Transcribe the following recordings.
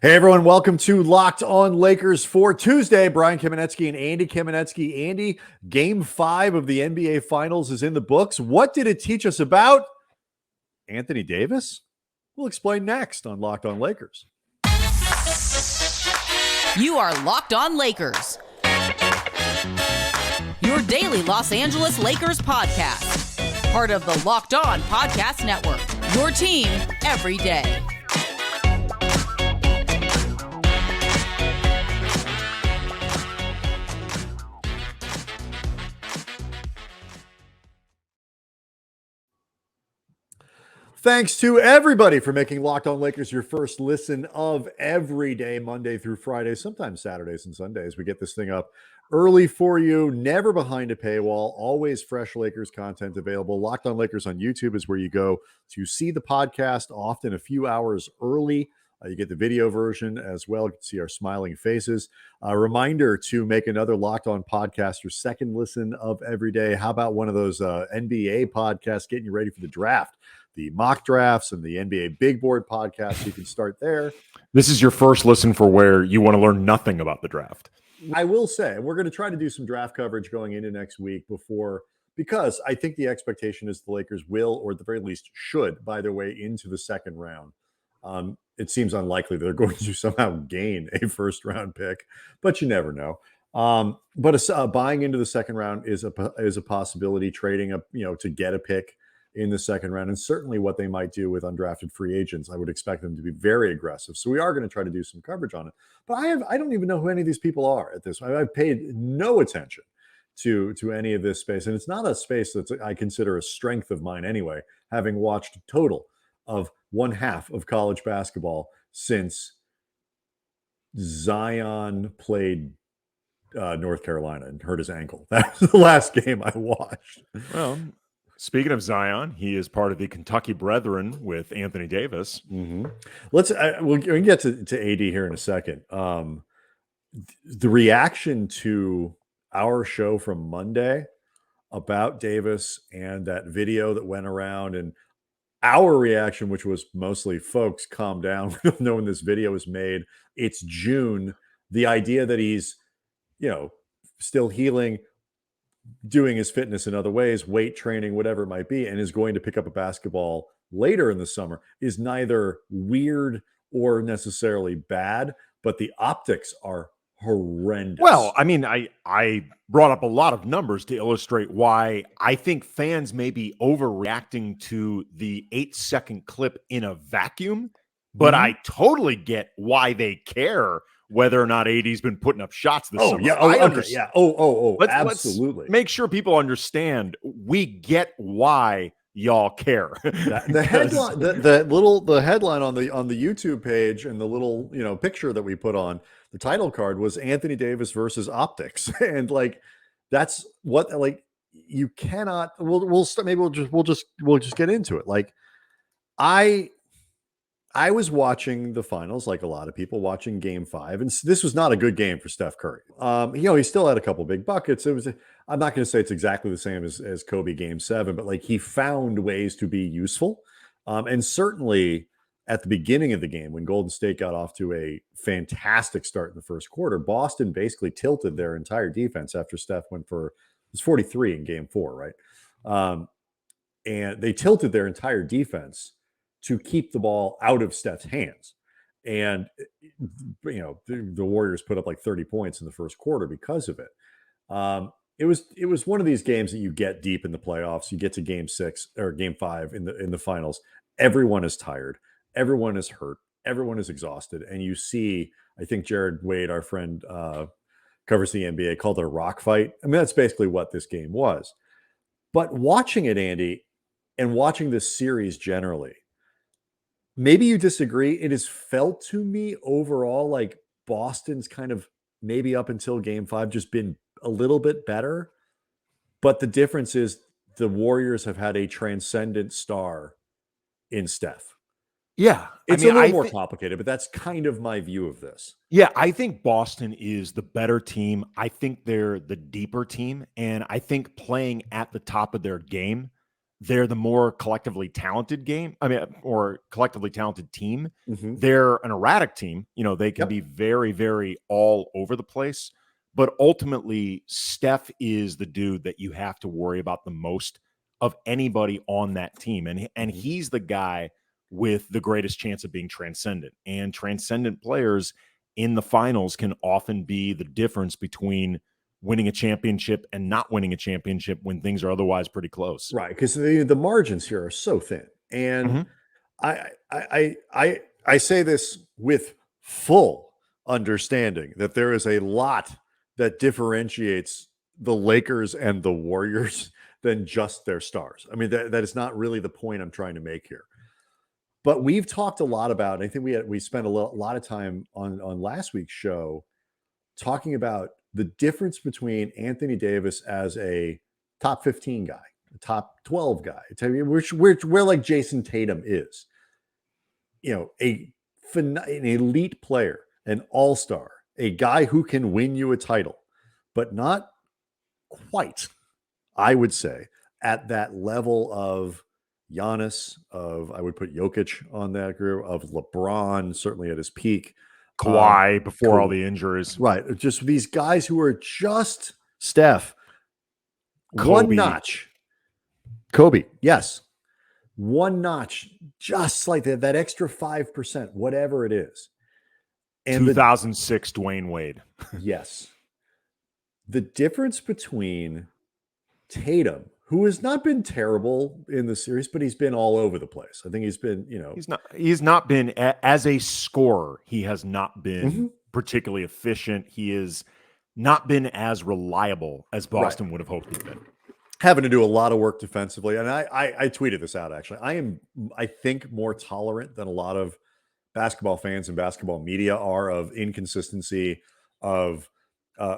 Hey everyone, welcome to Locked On Lakers for Tuesday. Brian Kamenetsky and Andy Kamenetsky. Andy, Game 5 of the NBA Finals is in the books. What did it teach us about Anthony Davis? We'll explain next on Locked On Lakers. You are Locked On Lakers, your daily Los Angeles Lakers podcast. Part of the Locked On Podcast Network, your team every day. Thanks to everybody for making Locked On Lakers your first listen of every day, Monday through Friday, sometimes Saturdays and Sundays. We get this thing up early for you, never behind a paywall, always fresh Lakers content available. Locked On Lakers on YouTube is where you go to see the podcast, often a few hours early. You get the video version as well. You can see our smiling faces. A reminder to make another Locked On podcast your second listen of every day. How about one of those NBA podcasts getting you ready for the draft? The mock drafts and the NBA Big Board podcast. You can start there. This is your first listen for where you want to learn nothing about the draft. I will say, we're going to try to do some draft coverage going into next week because I think the expectation is the Lakers will, or at the very least should, buy their way into the second round. It seems unlikely they're going to somehow gain a first round pick, but you never know. But buying into the second round is a possibility, trading up, to get a pick in the second round, and certainly what they might do with undrafted free agents. I would expect them to be very aggressive. So we are going to try to do some coverage on it. But I don't even know who any of these people are at this point. I've paid no attention to any of this space. And it's not a space that I consider a strength of mine anyway, having watched a total of one half of college basketball since Zion played North Carolina and hurt his ankle. That was the last game I watched. Well, speaking of Zion, he is part of the Kentucky Brethren with Anthony Davis. Mm-hmm. We can get to AD here in a second. The reaction to our show from Monday about Davis and that video that went around, and our reaction, which was mostly, folks, calm down. We don't know when this video was made. It's June. The idea that he's, still healing, doing his fitness in other ways, weight training, whatever it might be, and is going to pick up a basketball later in the summer is neither weird or necessarily bad, but the optics are horrendous. Well, I mean, I brought up a lot of numbers to illustrate why I think fans may be overreacting to the 8-second clip in a vacuum, but I totally get why they care whether or not AD's been putting up shots this summer. Yeah. I understand. Yeah. Absolutely. Let's make sure people understand. We get why y'all care. The headline, the headline on the YouTube page, and the little picture that we put on the title card was Anthony Davis versus optics, and that's what you cannot. We'll start. Maybe we'll just get into it. I was watching the finals, like a lot of people, watching Game 5, and this was not a good game for Steph Curry. He still had a couple big buckets. I'm not going to say it's exactly the same as Kobe Game 7, but he found ways to be useful. And certainly at the beginning of the game, when Golden State got off to a fantastic start in the first quarter, Boston basically tilted their entire defense after Steph went for, it was 43 in Game 4, right? And they tilted their entire defense to keep the ball out of Steph's hands. And, the Warriors put up 30 points in the first quarter because of it. It was one of these games that you get deep in the playoffs. You get to Game 6 or Game 5 in the finals. Everyone is tired. Everyone is hurt. Everyone is exhausted. And you see, I think Jared Wade, our friend, covers the NBA, called it a rock fight. I mean, that's basically what this game was. But watching it, Andy, and watching this series generally, maybe you disagree. It has felt to me overall like Boston's kind of, maybe up until Game 5, just been a little bit better. But the difference is the Warriors have had a transcendent star in Steph. Yeah. It's a little more complicated, but that's kind of my view of this. Yeah, I think Boston is the better team. I think they're the deeper team. And I think playing at the top of their game, they're the more collectively talented game. I mean, or collectively talented team. Mm-hmm. They're an erratic team. They can be very, very all over the place. But ultimately, Steph is the dude that you have to worry about the most of anybody on that team. And he's the guy with the greatest chance of being transcendent. And transcendent players in the finals can often be the difference between winning a championship and not winning a championship when things are otherwise pretty close. Right, because the margins here are so thin. And I say this with full understanding that there is a lot that differentiates the Lakers and the Warriors than just their stars. I mean, that is not really the point I'm trying to make here. But we've talked a lot about, I think we spent a lot of time on last week's show talking about the difference between Anthony Davis as a top 15 guy, a top 12 guy, where like Jayson Tatum is, an elite player, an all-star, a guy who can win you a title, but not quite, I would say, at that level of Giannis, I would put Jokic on that group, of LeBron, certainly at his peak. Kawhi before all the injuries. Right. Just these guys who are just Steph. Kobe. One notch. Kobe, yes. One notch, just like that extra 5%, whatever it is. And 2006 Dwayne Wade. Yes. The difference between Tatum, who has not been terrible in the series, but he's been all over the place. I think he's been, he's not been as a scorer. He has not been particularly efficient. He has not been as reliable as Boston would have hoped he'd been. Having to do a lot of work defensively. And I tweeted this out, actually. I think, more tolerant than a lot of basketball fans and basketball media are of inconsistency, of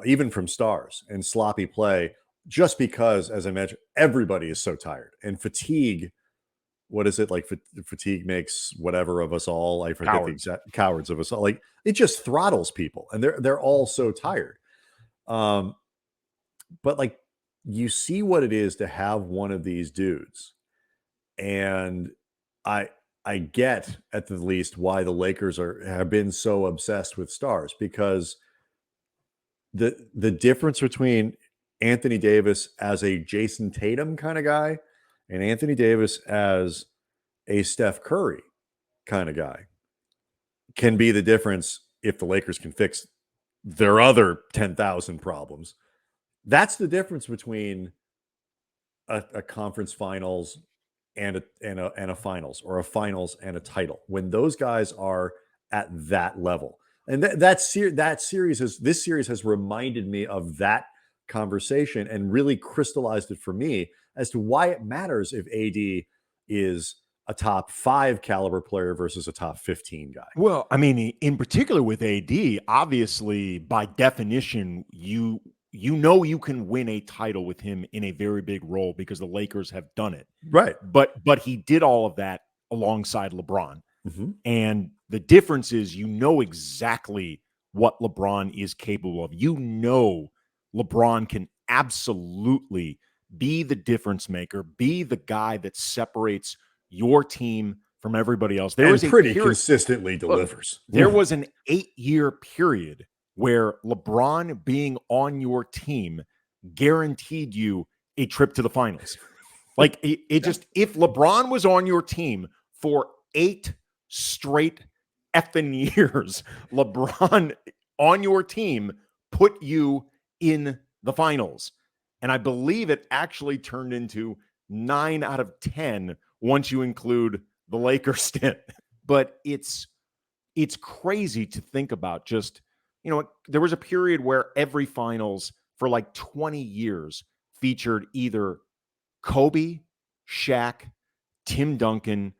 even from stars and sloppy play, just because, as I mentioned, everybody is so tired. And fatigue, what is it? Like fatigue makes whatever of us all, I forget the exact, cowards of us all. Like, it just throttles people, and they're all so tired. But like, you see what it is to have one of these dudes. And I get, at the least, why the Lakers have been so obsessed with stars, because the difference between Anthony Davis as a Jayson Tatum kind of guy and Anthony Davis as a Steph Curry kind of guy can be the difference if the Lakers can fix their other 10,000 problems. That's the difference between a conference finals and a finals, or a finals and a title, when those guys are at that level. And this series has reminded me of that conversation and really crystallized it for me as to why it matters if AD is a top 5 caliber player versus a top 15 guy. Well, I mean, in particular with AD, obviously, by definition, you you can win a title with him in a very big role because the Lakers have done it. Right. But he did all of that alongside LeBron. Mm-hmm. And the difference is, exactly what LeBron is capable of. LeBron can absolutely be the difference maker, be the guy that separates your team from everybody else. There was pretty consistently delivers. There was an 8-year period where LeBron being on your team guaranteed you a trip to the finals. Like if LeBron was on your team for 8 straight effing years, LeBron on your team put you in the finals. And I believe it actually turned into 9 out of 10 once you include the Lakers stint. But it's crazy to think about. Just, there was a period where every finals for like 20 years featured either Kobe, Shaq, Tim Duncan,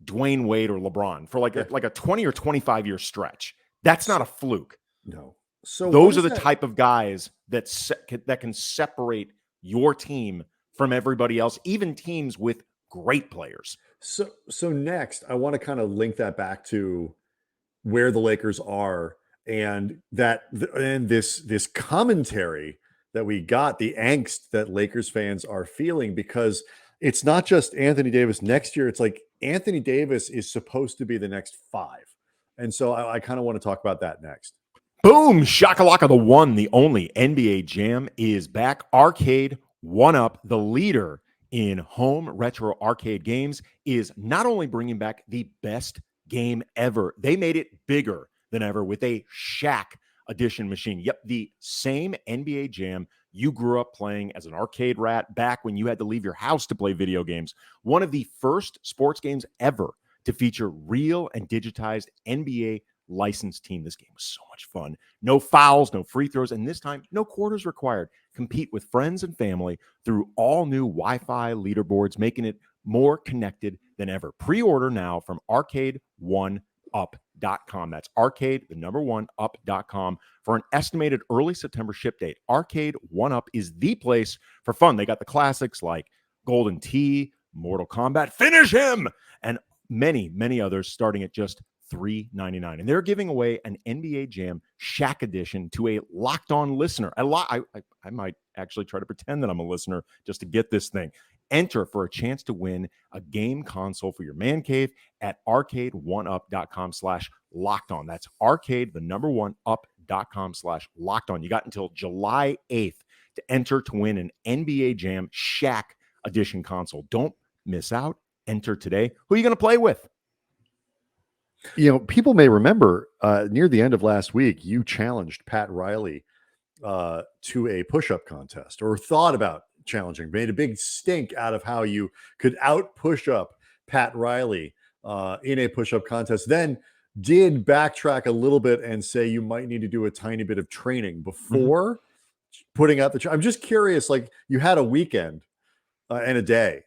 Dwayne Wade, or LeBron for like a 20 or 25 year stretch. That's not a fluke. No. So those are the type of guys that can separate your team from everybody else, even teams with great players. So next, I want to kind of link that back to where the Lakers are, and this commentary that we got, the angst that Lakers fans are feeling, because it's not just Anthony Davis next year. It's like Anthony Davis is supposed to be the next 5. And so I kind of want to talk about that next. Boom! Shakalaka, the one, the only NBA Jam is back. Arcade 1UP, the leader in home retro arcade games, is not only bringing back the best game ever, they made it bigger than ever with a Shaq edition machine. Yep, the same NBA Jam you grew up playing as an arcade rat back when you had to leave your house to play video games. One of the first sports games ever to feature real and digitized NBA licensed team. This game was so much fun. No fouls, no free throws, and this time, no quarters required. Compete with friends and family through all new Wi-Fi leaderboards, making it more connected than ever. Pre-order now from arcade1up.com. That's arcade, the number 1up.com for an estimated early September ship date. Arcade 1UP is the place for fun. They got the classics like Golden Tee, Mortal Kombat, Finish Him, and many, many others starting at just $3.99. And they're giving away an NBA Jam Shaq edition to a Locked On listener. I might actually try to pretend that I'm a listener just to get this thing. Enter for a chance to win a game console for your man cave at arcade1up.com/lockedon. That's arcade, the number 1up.com/lockedon. You got until July 8th to enter to win an NBA Jam Shaq edition console. Don't miss out. Enter today. Who are you going to play with? People may remember near the end of last week, you challenged Pat Riley to a push-up contest, or thought about challenging, made a big stink out of how you could out push up Pat Riley in a push-up contest, then did backtrack a little bit and say you might need to do a tiny bit of training before putting out the I'm just curious, like, you had a weekend and a day.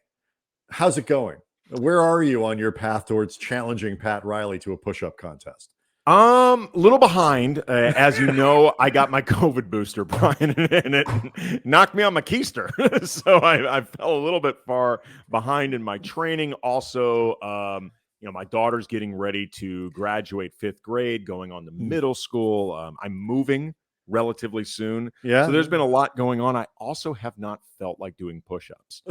How's it going? Where are you on your path towards challenging Pat Riley to a push-up contest? Little behind. As you know, I got my COVID booster, Brian, and it knocked me on my keister. So I fell a little bit far behind in my training. Also, my daughter's getting ready to graduate 5th grade, going on to middle school. I'm moving relatively soon. Yeah. So there's been a lot going on. I also have not felt like doing push-ups.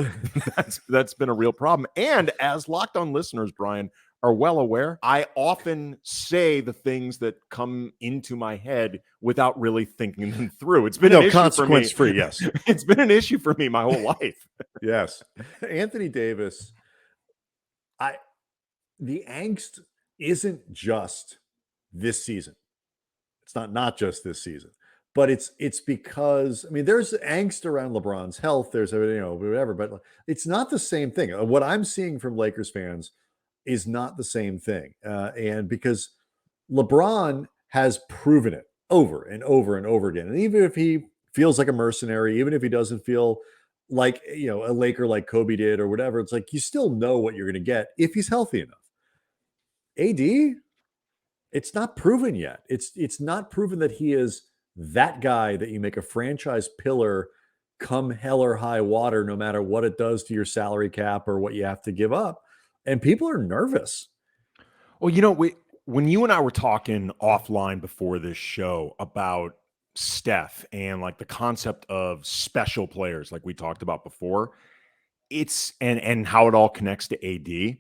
That's been a real problem. And as Locked On listeners, Brian, are well aware, I often say the things that come into my head without really thinking them through. It's been an issue consequence for me. Free, yes. It's been an issue for me my whole life. Yes. Anthony Davis, the angst isn't just this season. It's not just this season. But it's because, there's angst around LeBron's health. There's, whatever, but it's not the same thing. What I'm seeing from Lakers fans is not the same thing. And because LeBron has proven it over and over and over again. And even if he feels like a mercenary, even if he doesn't feel like, a Laker like Kobe did or whatever, it's like you still know what you're going to get if he's healthy enough. AD, it's not proven yet. It's not proven that he is that guy that you make a franchise pillar come hell or high water, no matter what it does to your salary cap or what you have to give up. And people are nervous. Well, when you and I were talking offline before this show about Steph and like the concept of special players, like we talked about before, it's and how it all connects to AD.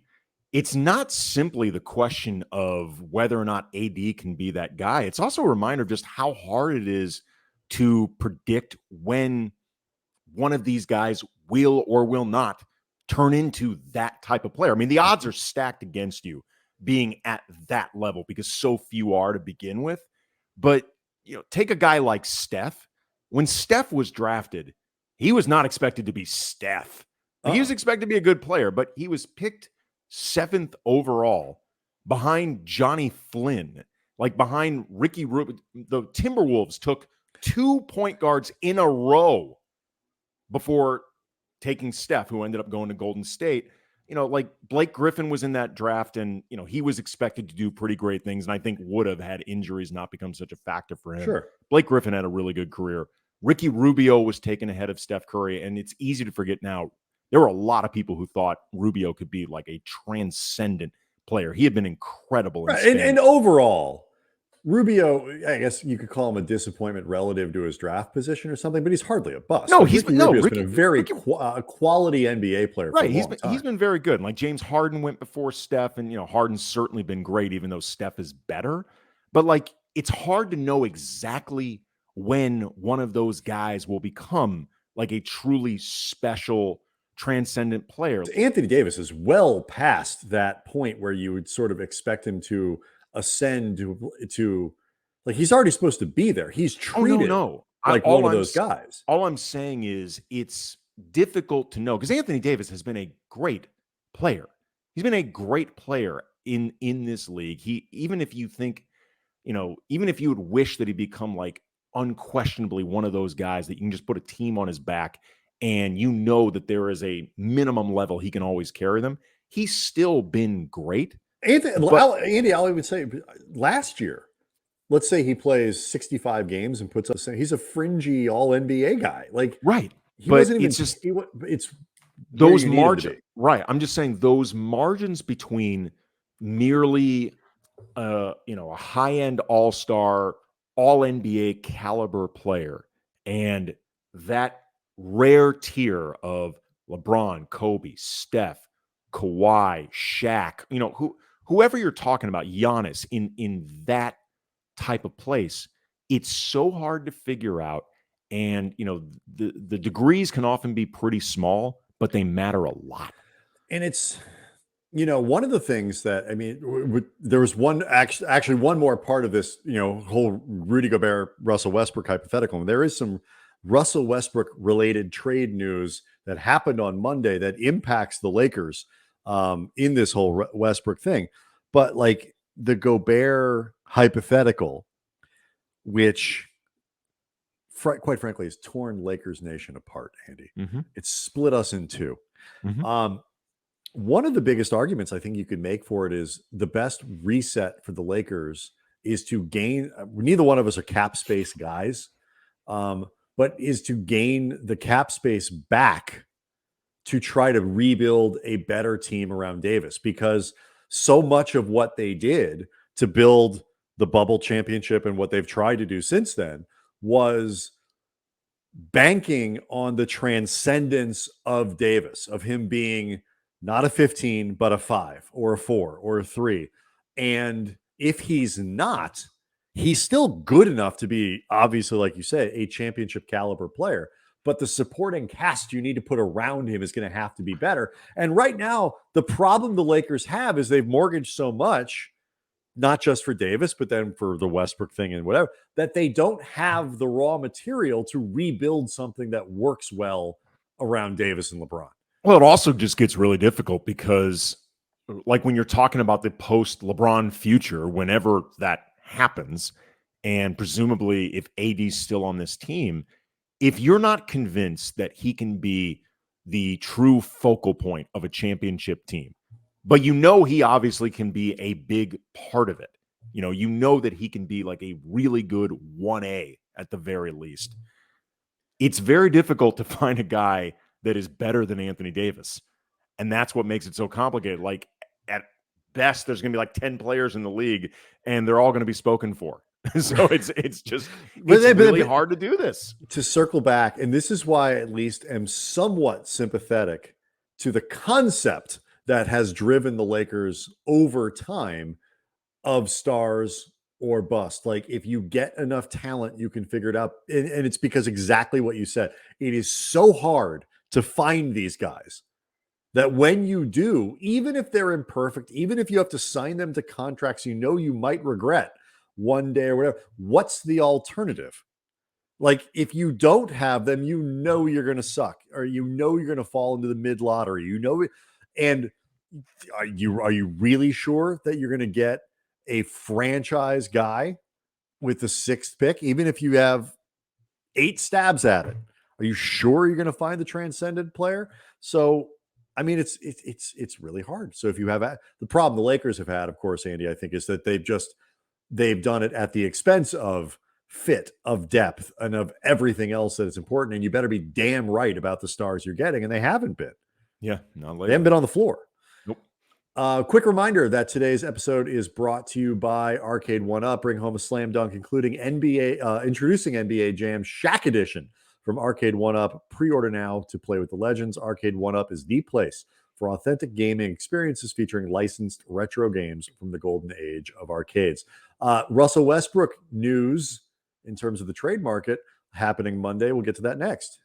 It's not simply the question of whether or not AD can be that guy. It's also a reminder of just how hard it is to predict when one of these guys will or will not turn into that type of player. The odds are stacked against you being at that level because so few are to begin with. But, take a guy like Steph. When Steph was drafted, he was not expected to be Steph. He was expected to be a good player, but he was picked 7th overall behind Johnny Flynn, like behind Ricky Rubio. The Timberwolves took 2 point guards in a row before taking Steph, who ended up going to Golden State. Like Blake Griffin was in that draft, and, he was expected to do pretty great things, and I think would have had injuries not become such a factor for him. Sure. Blake Griffin had a really good career. Ricky Rubio was taken ahead of Steph Curry, and it's easy to forget now. There were a lot of people who thought Rubio could be like a transcendent player. He had been incredible. And overall, Rubio, I guess you could call him a disappointment relative to his draft position or something, but he's hardly a bust. No, Like, he's Ricky been no Rubio's Ricky been a very Ricky quality NBA player for a right. long time. He's been very good. Like James Harden went before Steph, and Harden's certainly been great, even though Steph is better. But like, it's hard to know exactly when one of those guys will become like a truly special, transcendent player. Anthony Davis is well past that point where you would sort of expect him to ascend to like he's already supposed to be there. He's Oh no, treated no. like one of those guys. All I'm saying is it's difficult to know because Anthony Davis has been a great player. He's been a great player in this league. He even if you think, even if you would wish that he become like unquestionably one of those guys that you can just put a team on his back and that there is a minimum level he can always carry them. He's still been great. Andy, I'll even say last year, let's say he plays 65 games and puts up, he's a fringy all NBA guy. Like, right. He wasn't even, it's those margins. Right. I'm just saying those margins between merely, a high-end all-star, all NBA caliber player and that rare tier of LeBron, Kobe, Steph, Kawhi, Shaq, whoever you're talking about, Giannis in that type of place, it's so hard to figure out. And, the degrees can often be pretty small, but they matter a lot. And it's, one of the things that, I mean, there was actually one more part of this, whole Rudy Gobert, Russell Westbrook hypothetical. And there is some Russell Westbrook related trade news that happened on Monday that impacts the Lakers in this whole Westbrook thing. But like the Gobert hypothetical, which quite frankly has torn Lakers Nation apart, Andy. Mm-hmm. It's split us in two. Mm-hmm. One of the biggest arguments I think you could make for it is the best reset for the Lakers is to gain. Neither one of us are cap space guys, but is to gain the cap space back to try to rebuild a better team around Davis, because so much of what they did to build the bubble championship and what they've tried to do since then was banking on the transcendence of Davis, of him being not a 15, but a 5 or a 4 or a 3. And if he's not, he's still good enough to be, obviously, like you said, a championship caliber player. But the supporting cast you need to put around him is going to have to be better. And right now, the problem the Lakers have is they've mortgaged so much, not just for Davis, but then for the Westbrook thing and whatever, that they don't have the raw material to rebuild something that works well around Davis and LeBron. Well, it also just gets really difficult because, like, when you're talking about the post-LeBron future, whenever that happens, and presumably if AD's still on this team, if you're not convinced that he can be the true focal point of a championship team, but he obviously can be a big part of it, that he can be like a really good 1A at the very least, it's very difficult to find a guy that is better than Anthony Davis. And that's what makes it so complicated. Like, at best, there's going to be like 10 players in the league, and they're all going to be spoken for. So it's really hard to do this. To circle back, and this is why I at least am somewhat sympathetic to the concept that has driven the Lakers over time of stars or bust. Like, if you get enough talent, you can figure it out. And it's because exactly what you said. It is so hard to find these guys that when you do, even if they're imperfect, even if you have to sign them to contracts you might regret one day or whatever, what's the alternative? Like, if you don't have them, you're going to suck, or you're going to fall into the mid lottery, and are you really sure that you're going to get a franchise guy with the 6th pick, even if you have 8 stabs at it? Are you sure you're going to find the transcendent player? So, I mean, it's really hard. So if you have the problem the Lakers have had, of course, Andy, I think, is that they've done it at the expense of fit, of depth, and of everything else that is important. And you better be damn right about the stars you're getting. And they haven't been. Yeah, not lately. They haven't been on the floor. Nope. Quick reminder that today's episode is brought to you by Arcade 1-Up. Bring home a slam dunk, including introducing NBA Jam Shaq Edition from Arcade 1-Up. Pre-order now to play with the legends. Arcade 1-Up is the place for authentic gaming experiences featuring licensed retro games from the golden age of arcades. Russell Westbrook news in terms of the trade market happening Monday. We'll get to that next.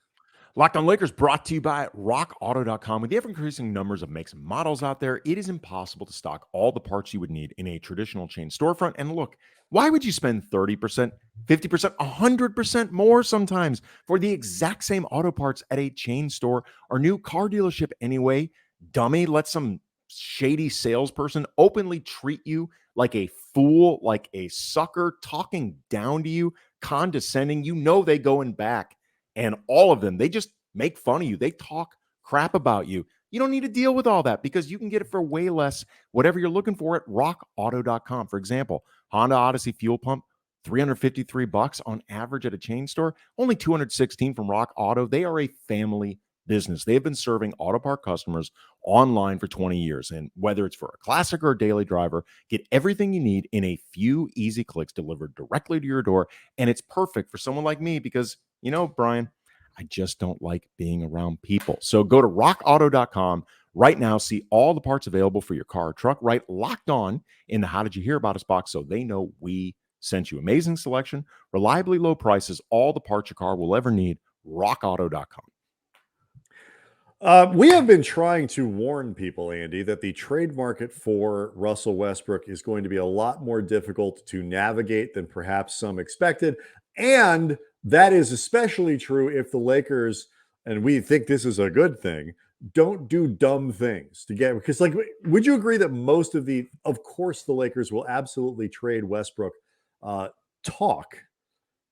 Locked on Lakers brought to you by RockAuto.com. With the ever-increasing numbers of makes and models out there, it is impossible to stock all the parts you would need in a traditional chain storefront. And look, why would you spend 30%, 50%, 100% more sometimes for the exact same auto parts at a chain store or new car dealership anyway? Dummy, let some shady salesperson openly treat you like a fool, like a sucker, talking down to you, condescending. You know they going back. And all of them, they just make fun of you. They talk crap about you. You don't need to deal with all that because you can get it for way less, whatever you're looking for at rockauto.com. For example, Honda Odyssey fuel pump, $353 on average at a chain store, only $216 from Rock Auto. They are a family business. They've been serving auto part customers online for 20 years. And whether it's for a classic or a daily driver, get everything you need in a few easy clicks delivered directly to your door. And it's perfect for someone like me because, you know, Brian, I just don't like being around people. So go to rockauto.com right now. See all the parts available for your car or truck, right? Locked on in the How Did You Hear About Us box so they know we sent you. Amazing selection, reliably low prices, all the parts your car will ever need. rockauto.com. We have been trying to warn people, Andy, that the trade market for Russell Westbrook is going to be a lot more difficult to navigate than perhaps some expected. And that is especially true if the Lakers, and we think this is a good thing, don't do dumb things to get, because like, would you agree that most of course, the Lakers will absolutely trade Westbrook talk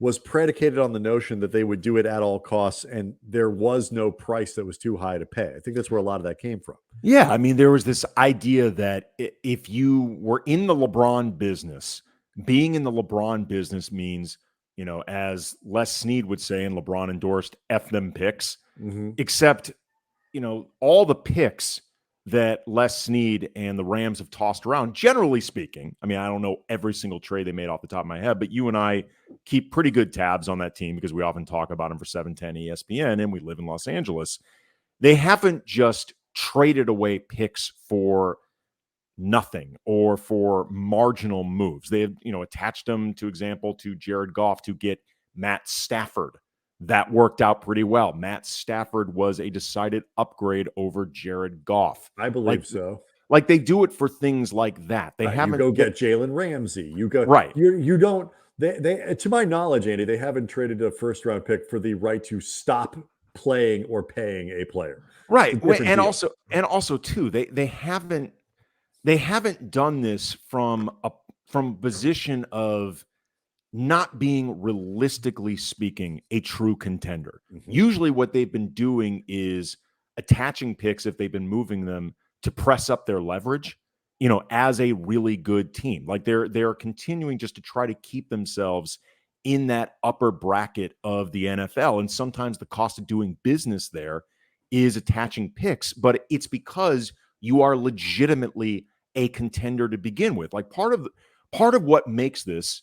was predicated on the notion that they would do it at all costs, and there was no price that was too high to pay. I think that's where a lot of that came from. Yeah, I mean, there was this idea that if you were in the LeBron business, being in the LeBron business means, you know, as Les Snead would say, and LeBron endorsed, F them picks, except, you know, all the picks that Les Snead and the Rams have tossed around, generally speaking. I mean, I don't know every single trade they made off the top of my head, but you and I keep pretty good tabs on that team because we often talk about them for 710 ESPN and we live in Los Angeles. They haven't just traded away picks for nothing or for marginal moves. They have, you know, attached them, to example, to Jared Goff to get Matt Stafford. That worked out pretty well. Matt Stafford was a decided upgrade over Jared Goff. I believe so. Like they do it for things like that. They haven't. You go get Jalen Ramsey. You go right. You don't. They to my knowledge, Andy, they haven't traded a first round pick for the right to stop playing or paying a player. Right, and also too, they haven't done this from a position of not being, realistically speaking, a true contender. Usually what they've been doing is attaching picks, if they've been moving them, to press up their leverage, you know, as a really good team. Like they're continuing just to try to keep themselves in that upper bracket of the NFL. And sometimes the cost of doing business there is attaching picks, but it's because you are legitimately a contender to begin with. Like part of what makes this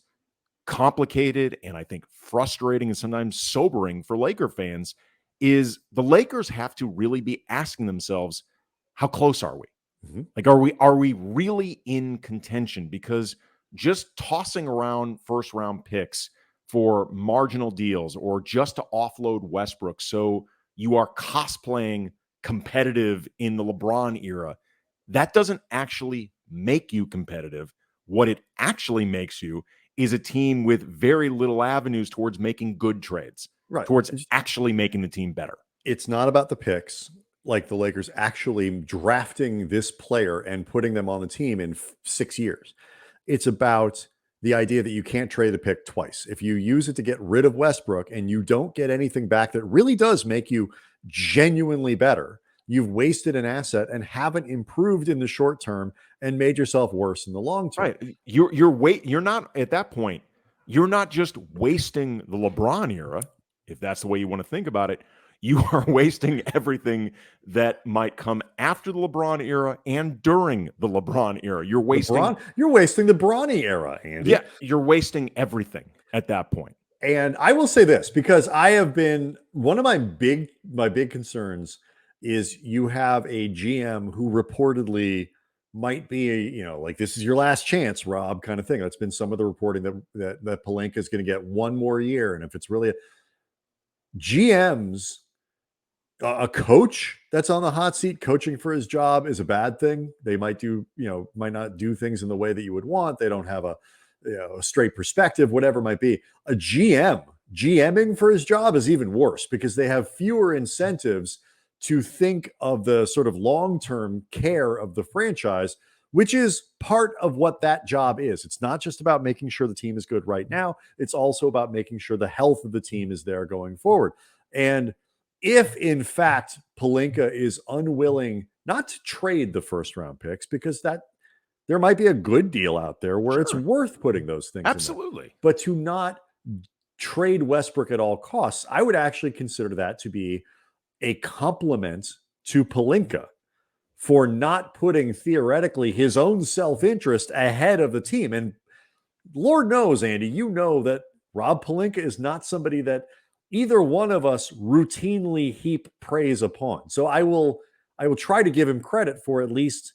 complicated and I think frustrating and sometimes sobering for Laker fans is the Lakers have to really be asking themselves, how close are we? Like, are we really in contention? Because just tossing around first round picks for marginal deals or just to offload Westbrook so you are cosplaying competitive in the LeBron era, that doesn't actually make you competitive. What it actually makes you is a team with very little avenues towards making good trades, towards actually making the team better. It's not about the picks, like the Lakers actually drafting this player and putting them on the team in 6 years. It's about the idea that you can't trade a pick twice. If you use it to get rid of Westbrook and you don't get anything back that really does make you genuinely better, you've wasted an asset and haven't improved in the short term and made yourself worse in the long term. Right. You're not at that point. You're not just wasting the LeBron era, if that's the way you want to think about it. You are wasting everything that might come after the LeBron era and during the LeBron era. You're wasting the Bronny era, Andy. Yeah, you're wasting everything at that point. And I will say this, because I have been one of my big concerns is you have a GM who reportedly might be, like, this is your last chance, Rob, kind of thing. That's been some of the reporting that Pelinka is going to get one more year. And if it's really GMs, a coach that's on the hot seat coaching for his job is a bad thing. They might not do things in the way that you would want. They don't have a straight perspective, whatever it might be. A GMing for his job is even worse, because they have fewer incentives to think of the sort of long-term care of the franchise, which is part of what that job is. It's not just about making sure the team is good right now. It's also about making sure the health of the team is there going forward. And if, in fact, Pelinka is unwilling not to trade the first-round picks, because there might be a good deal out there where it's worth putting those things Absolutely. in there. But to not trade Westbrook at all costs, I would actually consider that to be a compliment to Pelinka for not putting, theoretically, his own self-interest ahead of the team. And Lord knows, Andy, you know that Rob Pelinka is not somebody that either one of us routinely heap praise upon. So I will try to give him credit for at least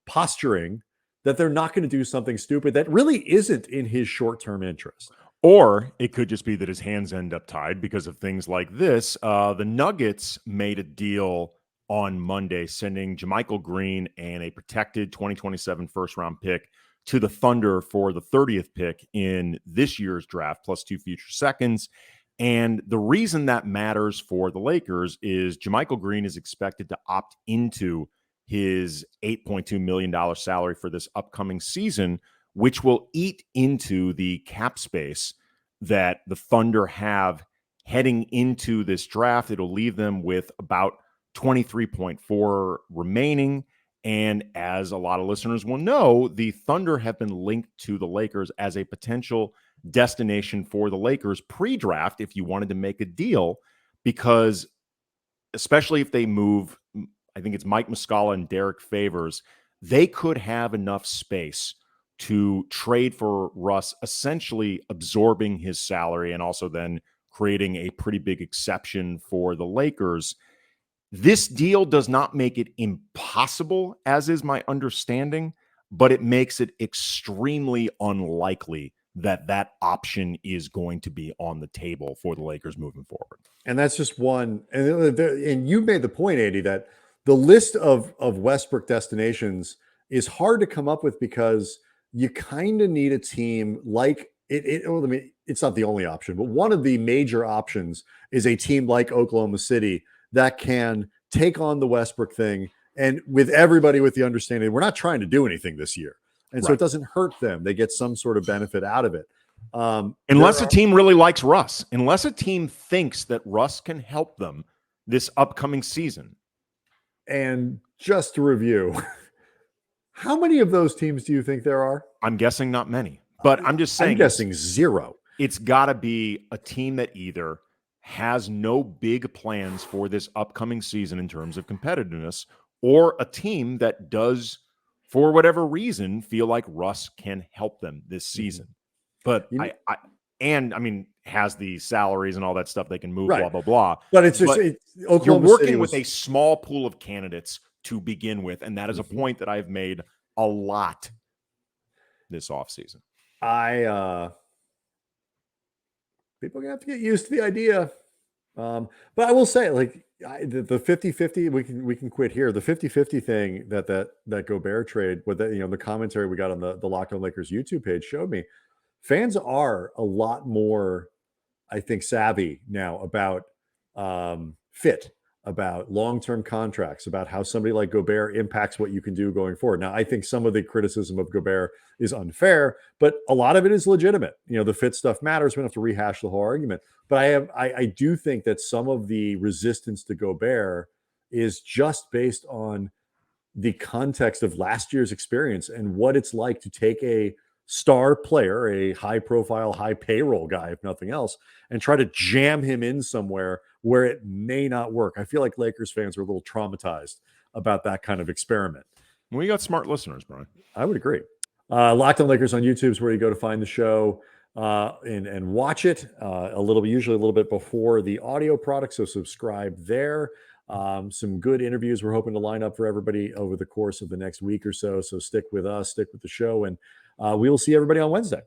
posturing that they're not going to do something stupid that really isn't in his short-term interest. Or it could just be that his hands end up tied because of things like this. The Nuggets made a deal on Monday, sending JaMychal Green and a protected 2027 first-round pick to the Thunder for the 30th pick in this year's draft, plus 2 future seconds. And the reason that matters for the Lakers is JaMychal Green is expected to opt into his $8.2 million salary for this upcoming season, which will eat into the cap space that the Thunder have heading into this draft. It'll leave them with about 23.4 remaining. And as a lot of listeners will know, the Thunder have been linked to the Lakers as a potential destination for the Lakers pre-draft if you wanted to make a deal, because especially if they move, I think it's Mike Muscala and Derek Favors, they could have enough space to trade for Russ, essentially absorbing his salary and also then creating a pretty big exception for the Lakers. This deal does not make it impossible, as is my understanding, but it makes it extremely unlikely that that option is going to be on the table for the Lakers moving forward. And that's just one. And you made the point, Andy, that the list of Westbrook destinations is hard to come up with, because you kind of need a team like it's not the only option, but one of the major options is a team like Oklahoma City that can take on the Westbrook thing, and with everybody with the understanding we're not trying to do anything this year. And so it doesn't hurt them. They get some sort of benefit out of it. Unless a team really likes Russ, unless a team thinks that Russ can help them this upcoming season. And just to review, how many of those teams do you think there are? I'm guessing not many, but I'm just saying. I'm guessing zero. It's got to be a team that either has no big plans for this upcoming season in terms of competitiveness, or a team that does, for whatever reason, feel like Russ can help them this season. But I mean, has the salaries and all that stuff they can move, blah, blah, blah. But it's just, you're working with a small pool of candidates to begin with. And that is a point that I've made a lot this offseason. People are going to have to get used to the idea. But I will say, like, the 50-50, we can quit here. The 50-50 thing that Gobert trade, with that, the commentary we got on the Locked On Lakers YouTube page showed me, fans are a lot more, I think, savvy now about fit, about long-term contracts, about how somebody like Gobert impacts what you can do going forward. Now, I think some of the criticism of Gobert is unfair, but a lot of it is legitimate. The fit stuff matters. We don't have to rehash the whole argument. But I do think that some of the resistance to Gobert is just based on the context of last year's experience and what it's like to take a star player, a high profile, high payroll guy, if nothing else, and try to jam him in somewhere where it may not work. I feel like Lakers fans are a little traumatized about that kind of experiment. We got smart listeners, Brian. I would agree. Locked On Lakers on YouTube is where you go to find the show and watch it usually a little bit before the audio product. So subscribe there. Some good interviews we're hoping to line up for everybody over the course of the next week or so. So stick with us, stick with the show, and we will see everybody on Wednesday.